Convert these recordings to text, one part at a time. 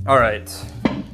All right.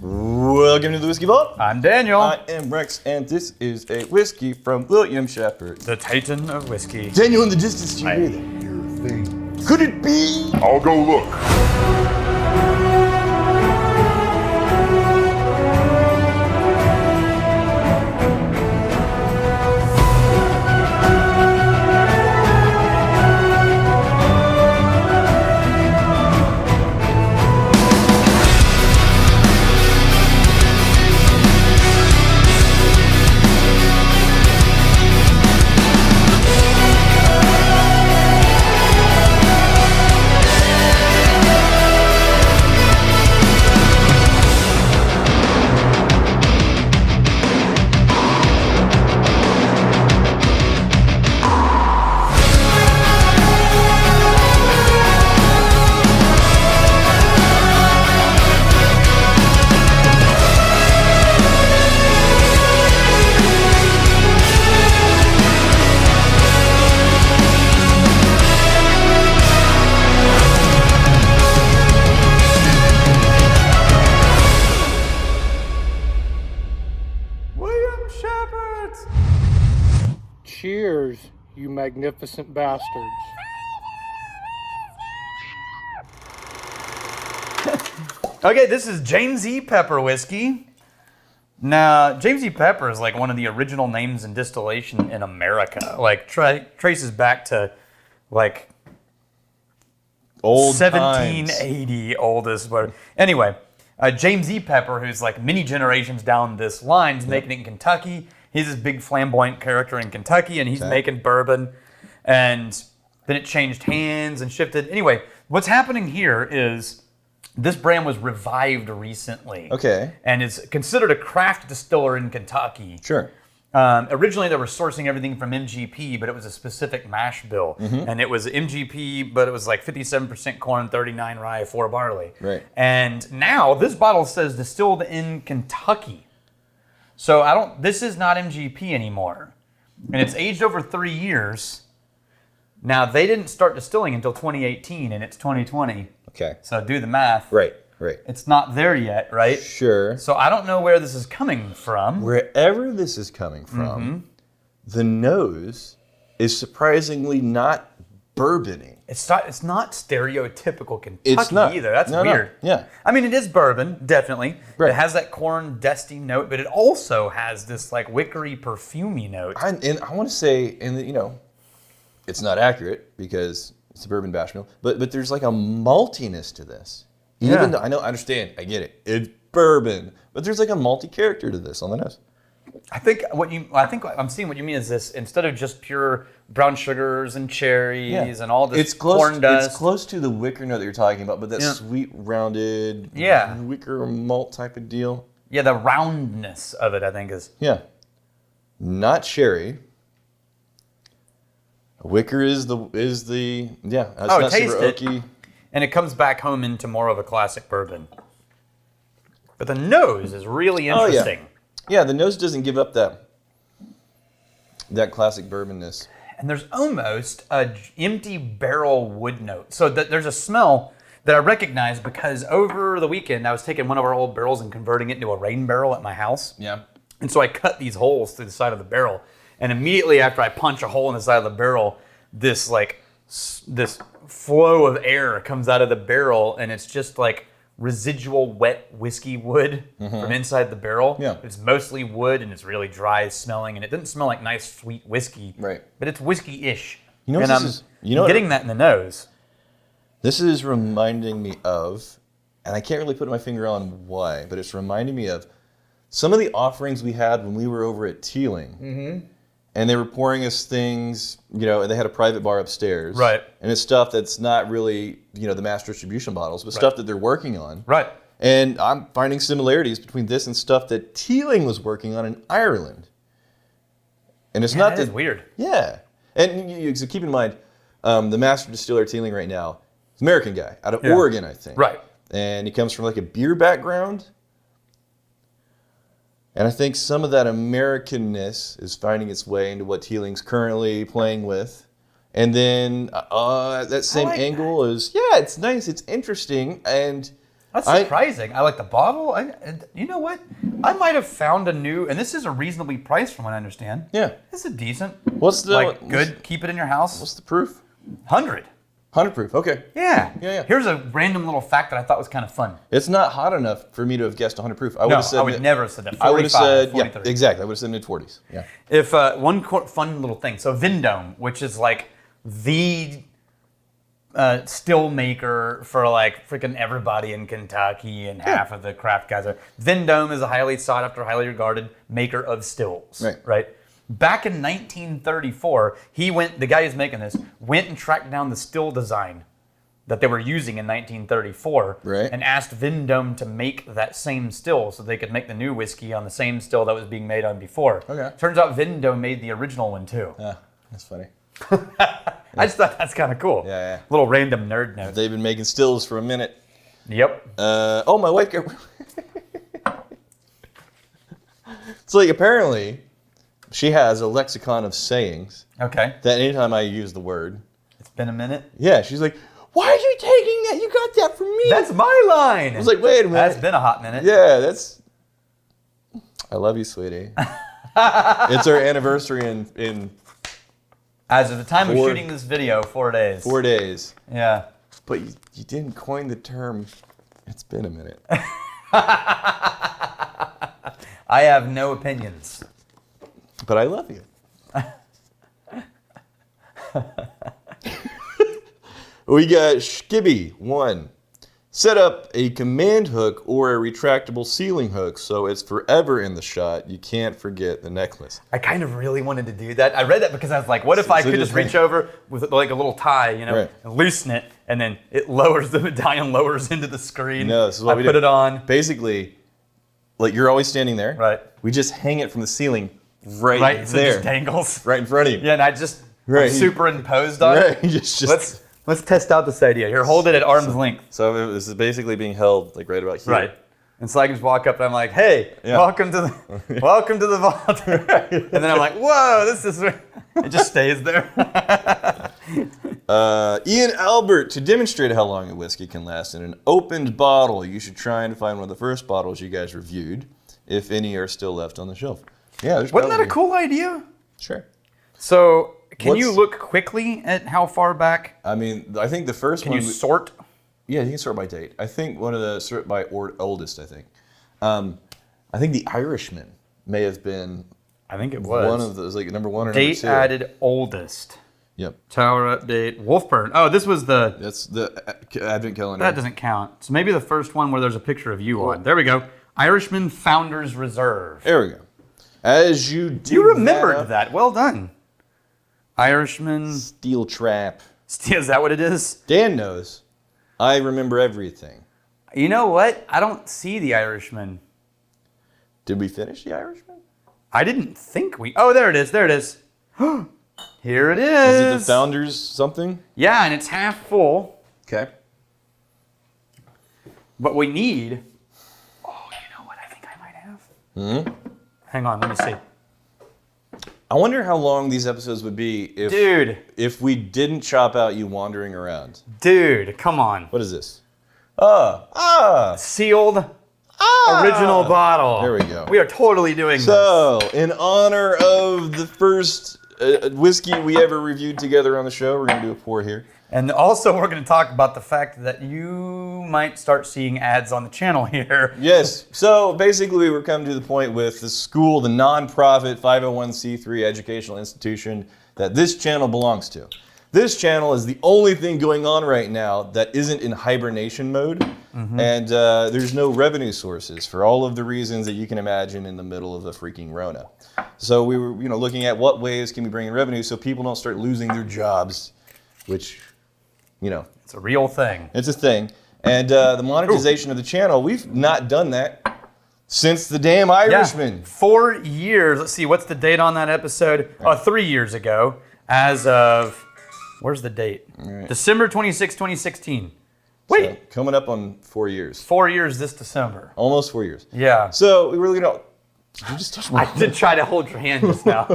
Welcome to the Whiskey Vault. I'm Daniel. I am Rex, and this is a whiskey from William Shepard. The Titan of whiskey. Daniel, in the distance, do you hear that? Hear a thing. Could it be? I'll go look. Cheers, you magnificent bastards. Okay, this is James E. Pepper whiskey. Now, James E. Pepper is like one of the original names in distillation in America. Like, traces back to like Old 1780 times. oldest. But anyway, James E. Pepper, who's like many generations down this line, is making it in Kentucky. He's this big flamboyant character in Kentucky, and he's making bourbon. And then it changed hands and shifted. Anyway, what's happening here is this brand was revived recently. Okay. And is considered a craft distiller in Kentucky. Sure. Originally, they were sourcing everything from MGP, but it was a specific mash bill. Mm-hmm. And it was MGP, but it was like 57% corn, 39 rye, 4 barley. Right. And now this bottle says distilled in Kentucky. So this is not MGP anymore. And it's aged over 3 years. Now, they didn't start distilling until 2018, and it's 2020. Okay. So do the math. Right. It's not there yet, right? Sure. So I don't know where this is coming from. Wherever this is coming from, the nose is surprisingly not bourbony. It's not stereotypical Kentucky It's not. either. That's No. weird. Yeah. I mean, it is bourbon, definitely. Right. It has that corn dusty note, but it also has this like wickery, perfumey note. I want to say, it's not accurate because it's a bourbon bash mill, but there's like a maltiness to this. Even though I understand, I get it. It's bourbon, but there's like a malty character to this on the nose. I think I'm seeing what you mean is this: instead of just pure brown sugars and cherries and all this corn dust. It's close to the wicker note that you're talking about, but that sweet, rounded, wicker malt type of deal. Yeah, the roundness of it, I think, is. Yeah. Not sherry. Wicker is the it's not taste super it. oaky. And it comes back home into more of a classic bourbon. But the nose is really interesting. Yeah, the nose doesn't give up that classic bourbonness. And there's almost a empty barrel wood note. So there's a smell that I recognize because over the weekend I was taking one of our old barrels and converting it into a rain barrel at my house. Yeah. And so I cut these holes through the side of the barrel. And immediately after I punch a hole in the side of the barrel, this flow of air comes out of the barrel, and it's just like residual wet whiskey wood from inside the barrel. Yeah. It's mostly wood, and it's really dry smelling, and it doesn't smell like nice sweet whiskey. Right. But it's whiskey-ish. You know what and this I'm is? getting that in the nose. This is reminding me of, and I can't really put my finger on why, but it's reminding me of some of the offerings we had when we were over at Teeling. Mm-hmm. And they were pouring us things, and they had a private bar upstairs. Right. And it's stuff that's not really, the mass distribution bottles, but stuff that they're working on. Right. And I'm finding similarities between this and stuff that Teeling was working on in Ireland. And it's not that is weird. Yeah. And so keep in mind, the master distiller Teeling right now is an American guy out of Oregon, I think. Right. And he comes from like a beer background. And I think some of that Americanness is finding its way into what Teeling's currently playing with. And then that same angle is, it's nice, it's interesting. And That's surprising. I like the bottle. You know what? I might have found a new, and this is a reasonably priced from what I understand. Yeah. This is decent. What's the good? Keep it in your house. What's the proof? 100. 100 proof. Okay. Yeah. Yeah. Here's a random little fact that I thought was kind of fun. It's not hot enough for me to have guessed 100 proof. I would never have said that. 45, I would have said 43. yeah, exactly. I would have said mid-40s. Yeah. If one fun little thing. So Vendome, which is like the still maker for like freaking everybody in Kentucky and half of the craft guys are. Vendome is a highly sought after, highly regarded maker of stills. Right. Back in 1934, the guy who's making this, went and tracked down the still design that they were using in 1934 and asked Vendome to make that same still so they could make the new whiskey on the same still that was being made on before. Okay. Turns out Vendome made the original one too. Yeah, that's funny. I just thought that's kind of cool. Yeah. Little random nerd note. They've been making stills for a minute. Yep. My wife got... It's like apparently she has a lexicon of sayings. Okay. That anytime I use the word... It's been a minute. Yeah, she's like, why are you taking that? You got that from me. That's my line. I was like, wait a minute. That's been a hot minute. Yeah, that's... I love you, sweetie. It's our anniversary in As of the time of shooting this video, 4 days. 4 days. Yeah. But you didn't coin the term, it's been a minute. I have no opinions. But I love you. We got Skibby 1. Set up a command hook or a retractable ceiling hook so it's forever in the shot. You can't forget the necklace. I kind of really wanted to do that. I read that because I was like, what if I could just reach over with like a little tie, and loosen it, and then it lowers the medallion, lowers into the screen. No, this is what we put it on. Basically, like you're always standing there. Right. We just hang it from the ceiling right there. So it just dangles. Right in front of you. Yeah, and I just superimposed on it. Right. Let's test out this idea. Here, hold it at arm's length. So this is basically being held like right about here. Right. And so I can just walk up and I'm like, hey, welcome to the vault. And then I'm like, whoa, it just stays there. Ian Albert, to demonstrate how long a whiskey can last in an opened bottle, you should try and find one of the first bottles you guys reviewed, if any are still left on the shelf. Yeah, wasn't that a cool idea? Sure. So, can you look quickly at how far back? I mean, I think the first one... Can you sort? Yeah, you can sort by date. I think one of the sort by oldest, I think. I think the Irishman may have been... I think it was. One of those, like number one or date number two. Date added oldest. Yep. Tower update. Wolfburn. Oh, this was the... That's the Advent calendar. That doesn't count. So maybe the first one where there's a picture of you on. There we go. Irishman Founders Reserve. There we go. As you did You remembered that. Well done. Irishman. Steel Trap. Is that what it is? Dan knows. I remember everything. You know what? I don't see the Irishman. Did we finish the Irishman? I didn't think we... Oh, there it is. There it is. Here it is. Is it the Founders something? Yeah, and it's half full. Okay. But we need... Oh, you know what I think I might have? Hang on, let me see. I wonder how long these episodes would be if we didn't chop out you wandering around. Dude, come on. What is this? Sealed original bottle. There we go. We are totally doing this. So, in honor of the first whiskey we ever reviewed together on the show, we're going to do a pour here. And also, we're going to talk about the fact that you might start seeing ads on the channel here. Yes. So, basically, we're coming to the point with the school, the non-profit 501c3 educational institution that this channel belongs to. This channel is the only thing going on right now that isn't in hibernation mode. And there's no revenue sources for all of the reasons that you can imagine in the middle of the freaking Rona. So we were, looking at what ways can we bring in revenue so people don't start losing their jobs, which, it's a real thing. It's a thing. And the monetization of the channel, we've not done that since the damn Irishman. Yeah, 4 years. Let's see, what's the date on that episode? 3 years ago, as of, where's the date? Right. December 26, 2016. Wait. So, coming up on 4 years. 4 years this December. Almost 4 years. Yeah. So we really don't. Did you just touch my I did try to hold your hand just now.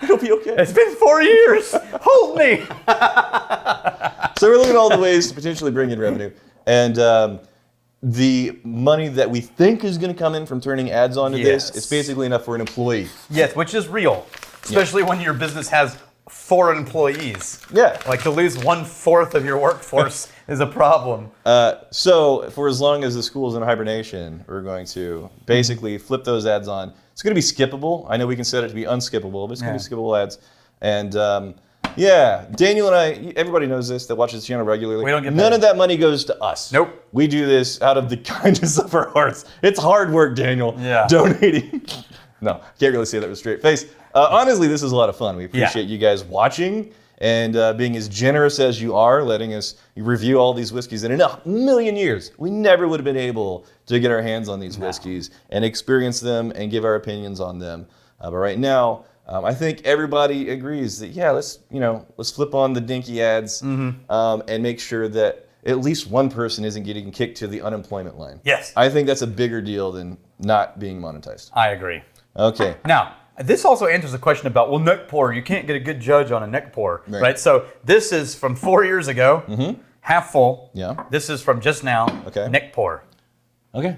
It'll be okay. It's been 4 years. Hold me. So we're looking at all the ways to potentially bring in revenue. And the money that we think is going to come in from turning ads onto this, it's basically enough for an employee. Yes, which is real, especially when your business has 4 employees. Yeah. Like to lose 1/4 of your workforce is a problem. So for as long as the school's in hibernation, we're going to basically flip those ads on. It's going to be skippable. I know we can set it to be unskippable, but it's going to be skippable ads. And yeah, Daniel and I, everybody knows this that watches the channel regularly. We don't get None of that money goes to us. Nope. We do this out of the kindness of our hearts. It's hard work, Daniel. Yeah. Donating. No, can't really say that with a straight face. Honestly, this is a lot of fun. We appreciate you guys watching and being as generous as you are, letting us review all these whiskeys. And in a million years, we never would have been able to get our hands on these whiskeys and experience them and give our opinions on them. But right now, I think everybody agrees that let's flip on the dinky ads and make sure that at least one person isn't getting kicked to the unemployment line. Yes. I think that's a bigger deal than not being monetized. I agree. Okay. Now, this also answers the question about, well, neck pour, you can't get a good judge on a neck pour, right? So this is from 4 years ago, half full. Yeah. This is from just now, neck pour. Okay.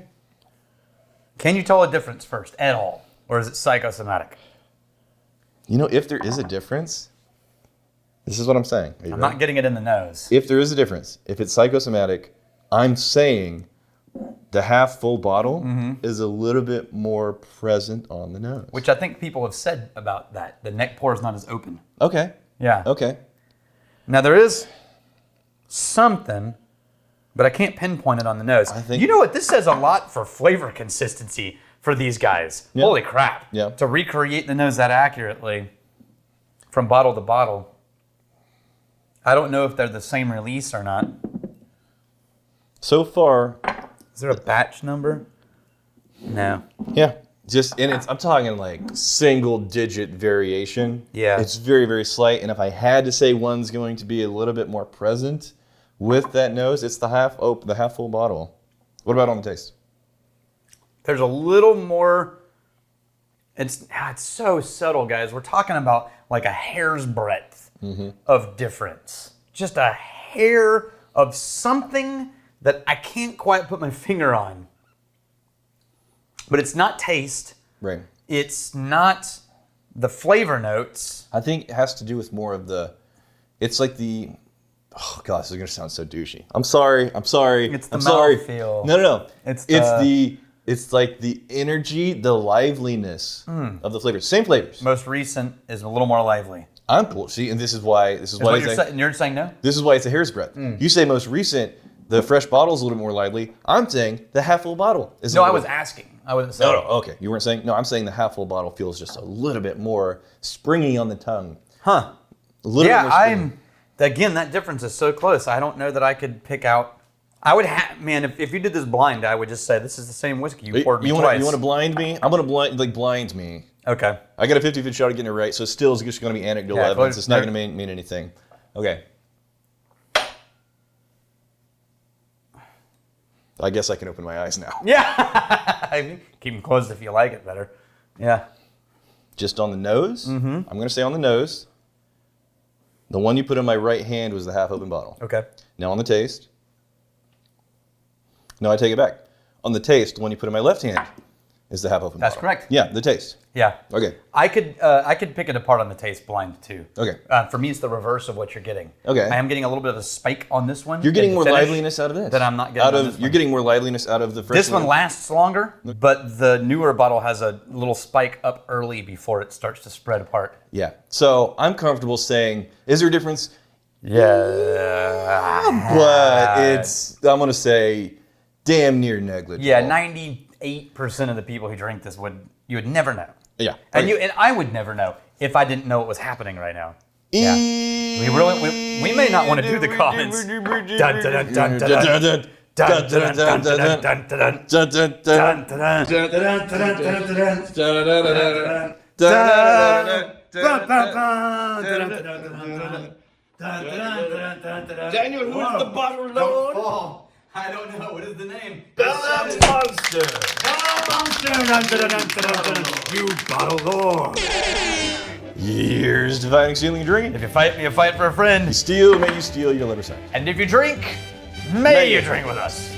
Can you tell a difference first at all? Or is it psychosomatic? You know, if there is a difference, this is what I'm saying. I'm not getting it in the nose. If there is a difference, if it's psychosomatic, I'm saying the half full bottle is a little bit more present on the nose. Which I think people have said about that. The neck pour is not as open. Okay. Yeah. Okay. Now there is something, but I can't pinpoint it on the nose. You know what? This says a lot for flavor consistency for these guys. Yeah. Holy crap. Yeah. To recreate the nose that accurately from bottle to bottle. I don't know if they're the same release or not. So far, is there a batch number? No. Yeah. I'm talking like single digit variation. Yeah. It's very, very slight. And if I had to say one's going to be a little bit more present with that nose, it's the half full bottle. What about on the taste? There's a little more. It's so subtle, guys. We're talking about like a hair's breadth of difference. Just a hair of something that I can't quite put my finger on. But it's not taste. Right. It's not the flavor notes. I think it has to do with more of it's like oh gosh, this is going to sound so douchey. I'm sorry. It's the mouthfeel. No. It's like the energy, the liveliness of the flavors. Same flavors. Most recent is a little more lively. See, and this is why you're saying no? This is why it's a hair's breadth. You say most recent, the fresh bottle is a little bit more lively. I'm saying the half full bottle is. No, I was asking. I wasn't saying. No, okay. You weren't saying. No, I'm saying the half full bottle feels just a little bit more springy on the tongue. Huh. A little bit more springy. Again, that difference is so close. I don't know that I could pick out. I would if you did this blind, I would just say this is the same whiskey you poured me twice. You want to blind me? I'm going to blind me. Okay. I got a 50-50 shot of getting it right, so still it's just going to be anecdotal evidence. It's not going to mean anything. Okay. I guess I can open my eyes now. Yeah. Keep them closed if you like it better. Yeah. Just on the nose? I'm going to say on the nose. The one you put in my right hand was the half open bottle. Okay. Now on the taste. No, I take it back. On the taste, the one you put in my left hand is the half open bottle. That's correct. Yeah, the taste. Yeah. Okay. I could pick it apart on the taste blind too. Okay. For me, it's the reverse of what you're getting. Okay. I am getting a little bit of a spike on this one. You're getting more liveliness out of this. That I'm not getting on this You're getting more liveliness out of the first one. This one lasts longer, but the newer bottle has a little spike up early before it starts to spread apart. Yeah. So I'm comfortable saying, is there a difference? Yeah. But I'm going to say damn near negligible. Yeah, 98% of the people who drink this you would never know. Yeah. And I would never know if I didn't know what was happening right now. Yeah. We may not want to do the comments. Dun, dun, dun, dun, dun, dun. Dun, dun, dun, dun, dun, dun, dun, dun, dun, Daniel, who's the bottle lord? I don't know. What is the name? Bella Monster. You bottle lord. Years dividing, stealing, and drinking. If you fight me, you fight for a friend. You steal, may you steal, you'll never say. And if you drink, may you drink with us.